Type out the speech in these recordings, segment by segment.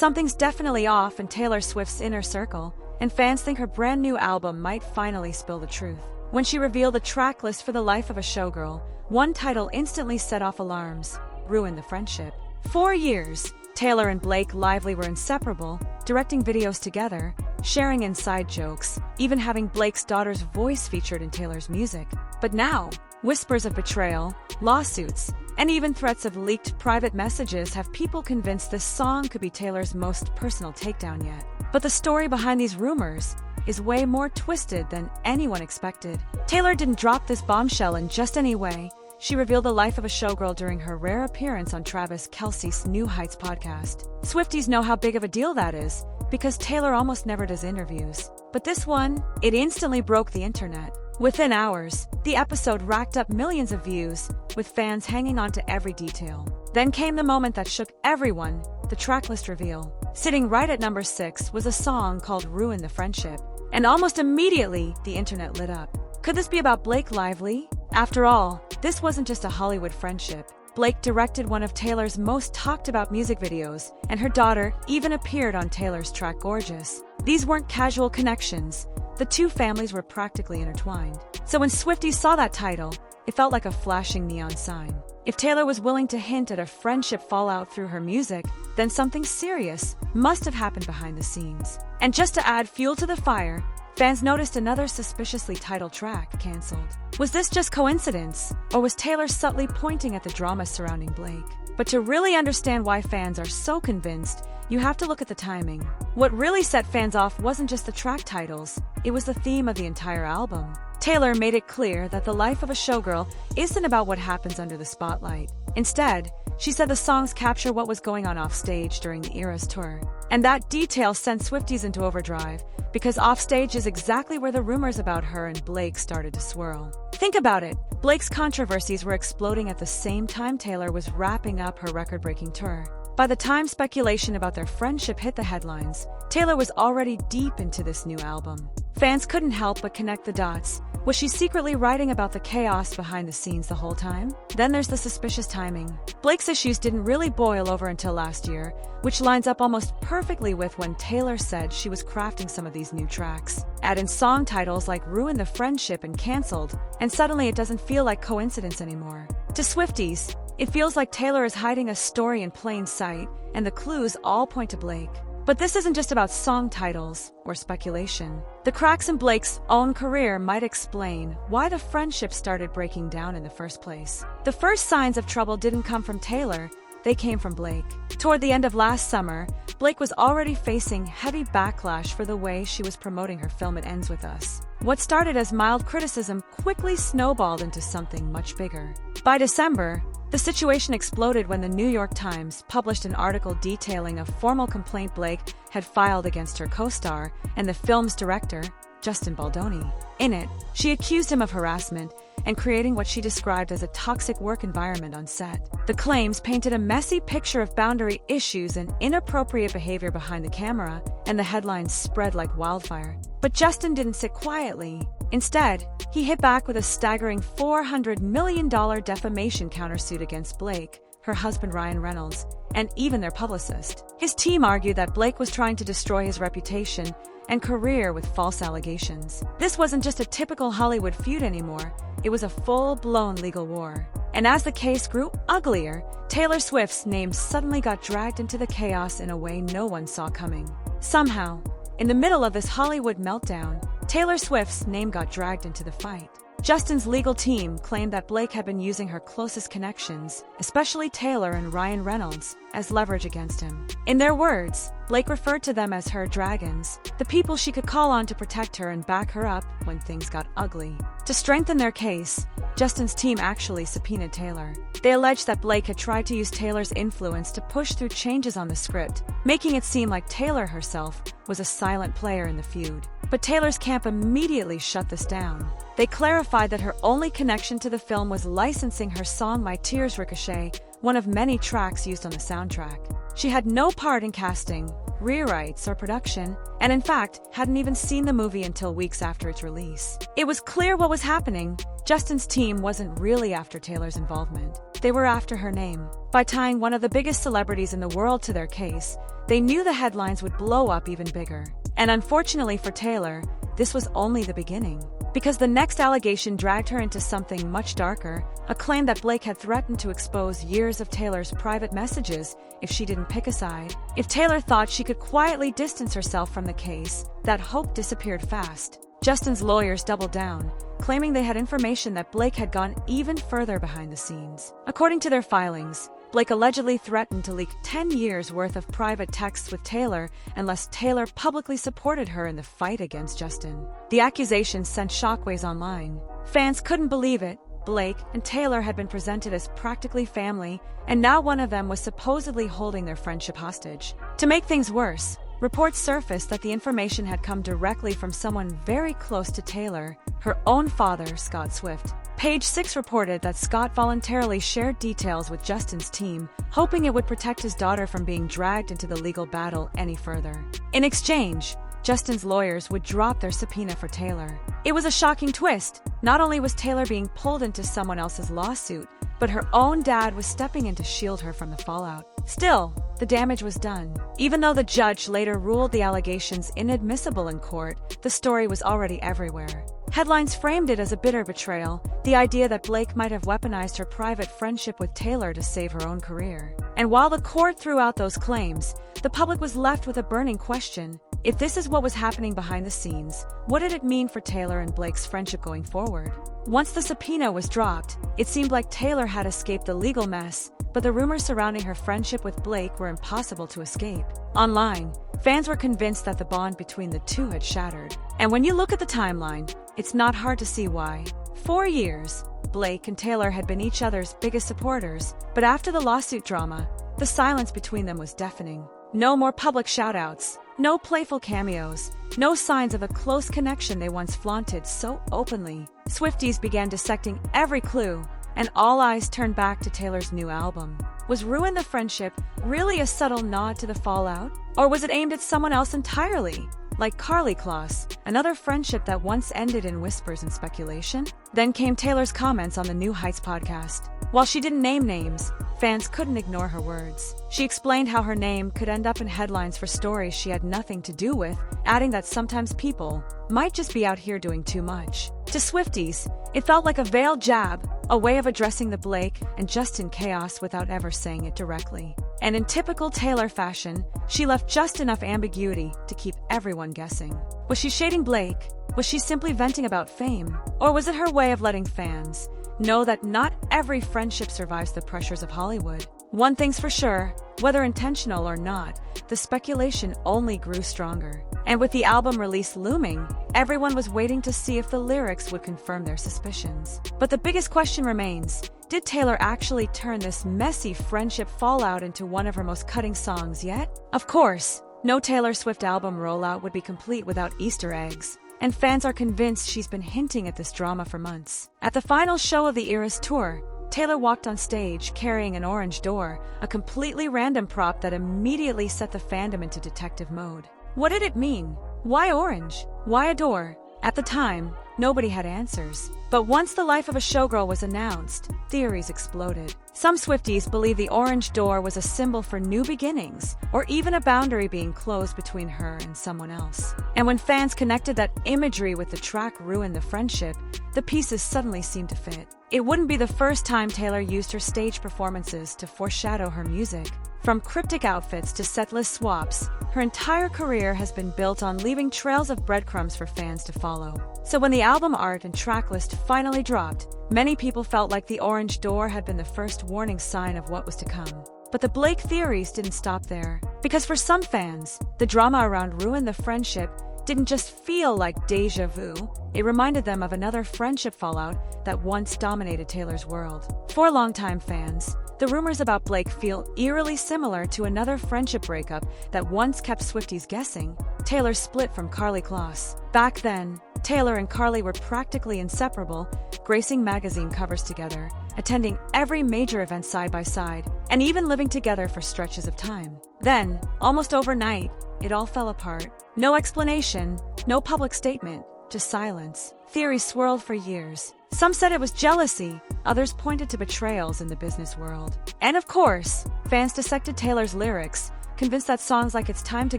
Something's definitely off in Taylor Swift's inner circle, and fans think her brand new album might finally spill the truth. When she revealed the track list for The Life of a Showgirl, one title instantly set off alarms: Ruin the Friendship. 4 years, Taylor and Blake Lively were inseparable, directing videos together, sharing inside jokes, even having Blake's daughter's voice featured in Taylor's music. But now, whispers of betrayal, lawsuits, and even threats of leaked private messages have people convinced this song could be Taylor's most personal takedown yet. But the story behind these rumors is way more twisted than anyone expected. Taylor didn't drop this bombshell in just any way. She revealed the life of a showgirl during her rare appearance on Travis Kelce's New Heights podcast. Swifties know how big of a deal that is, because Taylor almost never does interviews. But this one, it instantly broke the internet. Within hours, the episode racked up millions of views, with fans hanging on to every detail. Then came the moment that shook everyone, the tracklist reveal. Sitting right at number 6 was a song called Ruin the Friendship. And almost immediately, the internet lit up. Could this be about Blake Lively? After all, this wasn't just a Hollywood friendship. Blake directed one of Taylor's most talked about music videos, and her daughter even appeared on Taylor's track Gorgeous. These weren't casual connections. The two families were practically intertwined. So when Swifties saw that title, it felt like a flashing neon sign. If Taylor was willing to hint at a friendship fallout through her music, then something serious must have happened behind the scenes. And just to add fuel to the fire, fans noticed another suspiciously titled track canceled. Was this just coincidence, or was Taylor subtly pointing at the drama surrounding Blake? But to really understand why fans are so convinced, you have to look at the timing. What really set fans off wasn't just the track titles, it was the theme of the entire album. Taylor made it clear that The Life of a Showgirl isn't about what happens under the spotlight. Instead, she said the songs capture what was going on offstage during the era's tour. And that detail sent Swifties into overdrive, because offstage is exactly where the rumors about her and Blake started to swirl. Think about it, Blake's controversies were exploding at the same time Taylor was wrapping up her record-breaking tour. By the time speculation about their friendship hit the headlines, Taylor was already deep into this new album. Fans couldn't help but connect the dots. Was she secretly writing about the chaos behind the scenes the whole time? Then there's the suspicious timing. Blake's issues didn't really boil over until last year, which lines up almost perfectly with when Taylor said she was crafting some of these new tracks. Add in song titles like Ruin the Friendship and Cancelled, and suddenly it doesn't feel like coincidence anymore. To Swifties, it feels like Taylor is hiding a story in plain sight, and the clues all point to Blake. But this isn't just about song titles or speculation. The cracks in Blake's own career might explain why the friendship started breaking down in the first place. The first signs of trouble didn't come from Taylor, they came from Blake. Toward the end of last summer, Blake was already facing heavy backlash for the way she was promoting her film It Ends With Us. What started as mild criticism quickly snowballed into something much bigger. By December, the situation exploded when the New York Times published an article detailing a formal complaint Blake had filed against her co-star and the film's director, Justin Baldoni. In it, she accused him of harassment and creating what she described as a toxic work environment on set. The claims painted a messy picture of boundary issues and inappropriate behavior behind the camera, and the headlines spread like wildfire. But Justin didn't sit quietly. Instead, he hit back with a staggering $400 million defamation countersuit against Blake, her husband Ryan Reynolds, and even their publicist. His team argued that Blake was trying to destroy his reputation and career with false allegations. This wasn't just a typical Hollywood feud anymore, it was a full-blown legal war. And as the case grew uglier, Taylor Swift's name suddenly got dragged into the chaos in a way no one saw coming. Somehow, in the middle of this Hollywood meltdown, Taylor Swift's name got dragged into the fight. Justin's legal team claimed that Blake had been using her closest connections, especially Taylor and Ryan Reynolds, as leverage against him. In their words, Blake referred to them as her dragons, the people she could call on to protect her and back her up when things got ugly. To strengthen their case, Justin's team actually subpoenaed Taylor. They alleged that Blake had tried to use Taylor's influence to push through changes on the script, making it seem like Taylor herself was a silent player in the feud. But Taylor's camp immediately shut this down. They clarified that her only connection to the film was licensing her song My Tears Ricochet, one of many tracks used on the soundtrack. She had no part in casting, rewrites, or production, and in fact, hadn't even seen the movie until weeks after its release. It was clear what was happening. Justin's team wasn't really after Taylor's involvement. They were after her name. By tying one of the biggest celebrities in the world to their case, they knew the headlines would blow up even bigger. And unfortunately for Taylor, this was only the beginning. Because the next allegation dragged her into something much darker, a claim that Blake had threatened to expose years of Taylor's private messages if she didn't pick a side. If Taylor thought she could quietly distance herself from the case, that hope disappeared fast. Justin's lawyers doubled down, claiming they had information that Blake had gone even further behind the scenes. According to their filings, Blake allegedly threatened to leak 10 years' worth of private texts with Taylor unless Taylor publicly supported her in the fight against Justin. The accusations sent shockwaves online. Fans couldn't believe it. Blake and Taylor had been presented as practically family, and now one of them was supposedly holding their friendship hostage. To make things worse, reports surfaced that the information had come directly from someone very close to Taylor, her own father, Scott Swift. Page 6 reported that Scott voluntarily shared details with Justin's team, hoping it would protect his daughter from being dragged into the legal battle any further. In exchange, Justin's lawyers would drop their subpoena for Taylor. It was a shocking twist. Not only was Taylor being pulled into someone else's lawsuit, but her own dad was stepping in to shield her from the fallout. Still, the damage was done. Even though the judge later ruled the allegations inadmissible in court, the story was already everywhere. Headlines framed it as a bitter betrayal, the idea that Blake might have weaponized her private friendship with Taylor to save her own career. And while the court threw out those claims, the public was left with a burning question. If this is what was happening behind the scenes, what did it mean for Taylor and Blake's friendship going forward? Once the subpoena was dropped, it seemed like Taylor had escaped the legal mess, but the rumors surrounding her friendship with Blake were impossible to escape. Online, fans were convinced that the bond between the two had shattered. And when you look at the timeline, it's not hard to see why. 4 years, Blake and Taylor had been each other's biggest supporters, but after the lawsuit drama, the silence between them was deafening. No more public shoutouts, no playful cameos, no signs of a close connection they once flaunted so openly. Swifties began dissecting every clue, and all eyes turned back to Taylor's new album. Was Ruin the Friendship really a subtle nod to the fallout? Or was it aimed at someone else entirely? Like Carly Kloss, another friendship that once ended in whispers and speculation? Then came Taylor's comments on the New Heights podcast. While she didn't name names, fans couldn't ignore her words. She explained how her name could end up in headlines for stories she had nothing to do with, adding that sometimes people might just be out here doing too much. To Swifties, it felt like a veiled jab, a way of addressing the Blake and Justin chaos without ever saying it directly. And in typical Taylor fashion, she left just enough ambiguity to keep everyone guessing. Was she shading Blake? Was she simply venting about fame? Or was it her way of letting fans know that not every friendship survives the pressures of Hollywood? One thing's for sure, whether intentional or not, the speculation only grew stronger. And with the album release looming, everyone was waiting to see if the lyrics would confirm their suspicions. But the biggest question remains, did Taylor actually turn this messy friendship fallout into one of her most cutting songs yet? Of course, no Taylor Swift album rollout would be complete without Easter eggs, and fans are convinced she's been hinting at this drama for months. At the final show of the Eras tour, Taylor walked on stage carrying an orange door, a completely random prop that immediately set the fandom into detective mode. What did it mean? Why orange? Why a door? At the time, nobody had answers. But once the life of a showgirl was announced, theories exploded. Some Swifties believe the orange door was a symbol for new beginnings, or even a boundary being closed between her and someone else. And when fans connected that imagery with the track Ruin the Friendship, the pieces suddenly seemed to fit. It wouldn't be the first time Taylor used her stage performances to foreshadow her music. From cryptic outfits to setlist swaps, her entire career has been built on leaving trails of breadcrumbs for fans to follow. So when the album art and tracklist finally dropped, many people felt like the orange door had been the first warning sign of what was to come. But the Blake theories didn't stop there. Because for some fans, the drama around Ruin the Friendship didn't just feel like déjà vu, it reminded them of another friendship fallout that once dominated Taylor's world. For longtime fans, the rumors about Blake feel eerily similar to another friendship breakup that once kept Swifties guessing: Taylor's split from Carly Kloss. Back then, Taylor and Carly were practically inseparable, gracing magazine covers together, attending every major event side by side, and even living together for stretches of time. Then, almost overnight, it all fell apart. No explanation, no public statement, just silence. Theories swirled for years. Some said it was jealousy, others pointed to betrayals in the business world. And of course, fans dissected Taylor's lyrics, convinced that songs like It's Time to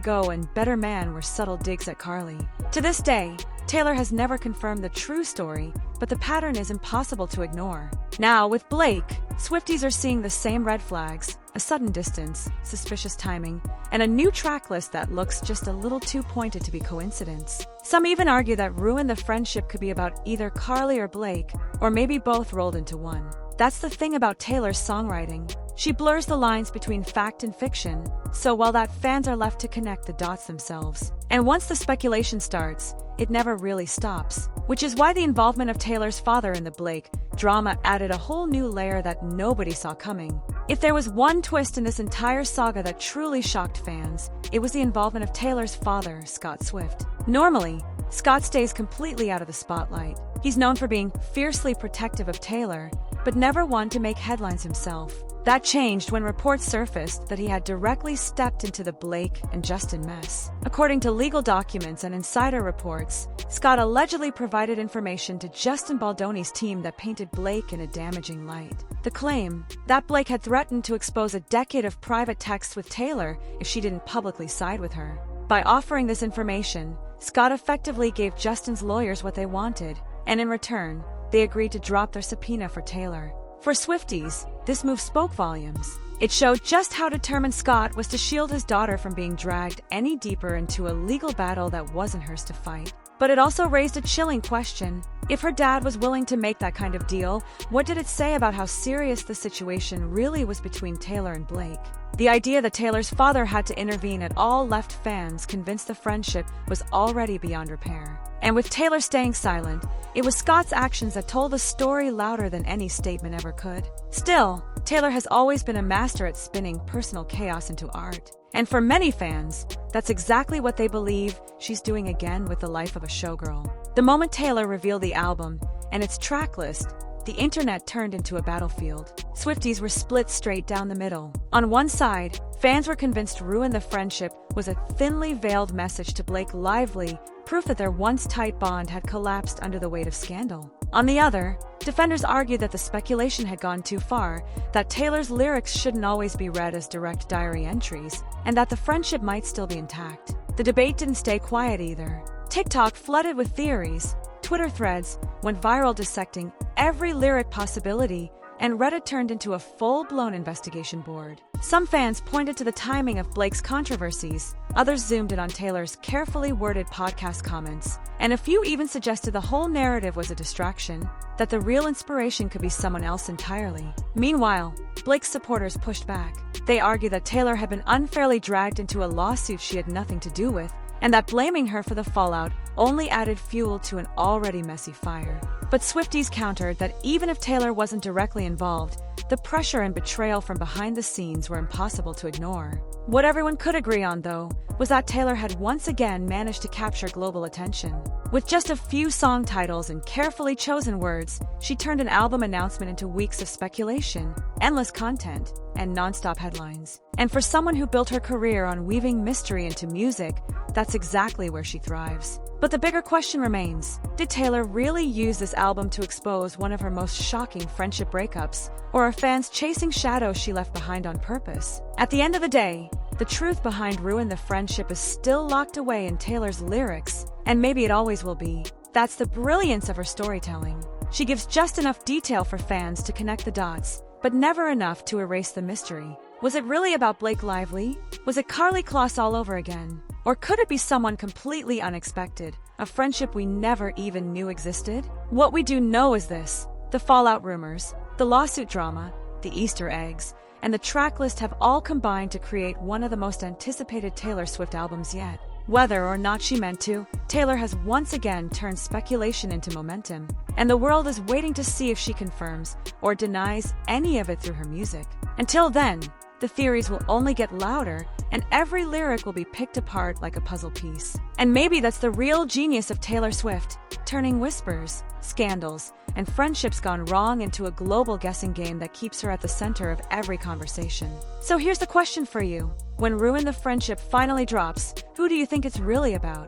Go and Better Man were subtle digs at Carly. To this day, Taylor has never confirmed the true story, but the pattern is impossible to ignore. Now, with Blake, Swifties are seeing the same red flags: a sudden distance, suspicious timing, and a new tracklist that looks just a little too pointed to be coincidence. Some even argue that Ruin the Friendship could be about either Carly or Blake, or maybe both rolled into one. That's the thing about Taylor's songwriting. She blurs the lines between fact and fiction, so while that fans are left to connect the dots themselves. And once the speculation starts, it never really stops. Which is why the involvement of Taylor's father in the Blake drama added a whole new layer that nobody saw coming. If there was one twist in this entire saga that truly shocked fans, it was the involvement of Taylor's father, Scott Swift. Normally, Scott stays completely out of the spotlight. He's known for being fiercely protective of Taylor, but never one to make headlines himself. That changed when reports surfaced that he had directly stepped into the Blake and Justin mess. According to legal documents and insider reports, Scott allegedly provided information to Justin Baldoni's team that painted Blake in a damaging light. The claim that Blake had threatened to expose a decade of private texts with Taylor if she didn't publicly side with her. By offering this information, Scott effectively gave Justin's lawyers what they wanted, and in return, they agreed to drop their subpoena for Taylor. For Swifties, this move spoke volumes. It showed just how determined Scott was to shield his daughter from being dragged any deeper into a legal battle that wasn't hers to fight. But it also raised a chilling question. If her dad was willing to make that kind of deal, what did it say about how serious the situation really was between Taylor and Blake? The idea that Taylor's father had to intervene at all left fans convinced the friendship was already beyond repair. And with Taylor staying silent, it was Scott's actions that told the story louder than any statement ever could. Still, Taylor has always been a master at spinning personal chaos into art. And for many fans, that's exactly what they believe she's doing again with the life of a showgirl. The moment Taylor revealed the album and its track list, the internet turned into a battlefield. Swifties were split straight down the middle. On one side, fans were convinced Ruin the Friendship was a thinly veiled message to Blake Lively, proof that their once tight bond had collapsed under the weight of scandal. On the other, defenders argued that the speculation had gone too far, that Taylor's lyrics shouldn't always be read as direct diary entries, and that the friendship might still be intact. The debate didn't stay quiet either. TikTok flooded with theories, Twitter threads went viral dissecting every lyric possibility, and Reddit turned into a full-blown investigation board. Some fans pointed to the timing of Blake's controversies, others zoomed in on Taylor's carefully worded podcast comments, and a few even suggested the whole narrative was a distraction, that the real inspiration could be someone else entirely. Meanwhile, Blake's supporters pushed back. They argued that Taylor had been unfairly dragged into a lawsuit she had nothing to do with, and that blaming her for the fallout only added fuel to an already messy fire. But Swifties countered that even if Taylor wasn't directly involved, the pressure and betrayal from behind the scenes were impossible to ignore. What everyone could agree on, though, was that Taylor had once again managed to capture global attention. With just a few song titles and carefully chosen words, she turned an album announcement into weeks of speculation, endless content, and non-stop headlines. And for someone who built her career on weaving mystery into music, that's exactly where she thrives. But the bigger question remains, did Taylor really use this album to expose one of her most shocking friendship breakups, or are fans chasing shadows she left behind on purpose? At the end of the day, the truth behind Ruin the Friendship is still locked away in Taylor's lyrics, and maybe it always will be. That's the brilliance of her storytelling. She gives just enough detail for fans to connect the dots, but never enough to erase the mystery. Was it really about Blake Lively? Was it Carly Kloss all over again? Or could it be someone completely unexpected, a friendship we never even knew existed? What we do know is this: the fallout rumors, the lawsuit drama, the Easter eggs, and the track list have all combined to create one of the most anticipated Taylor Swift albums yet. Whether or not she meant to, Taylor has once again turned speculation into momentum, and the world is waiting to see if she confirms or denies any of it through her music. Until then, the theories will only get louder, and every lyric will be picked apart like a puzzle piece. And maybe that's the real genius of Taylor Swift, turning whispers, scandals, and friendships gone wrong into a global guessing game that keeps her at the center of every conversation. So here's the question for you. When Ruin the Friendship finally drops, who do you think it's really about?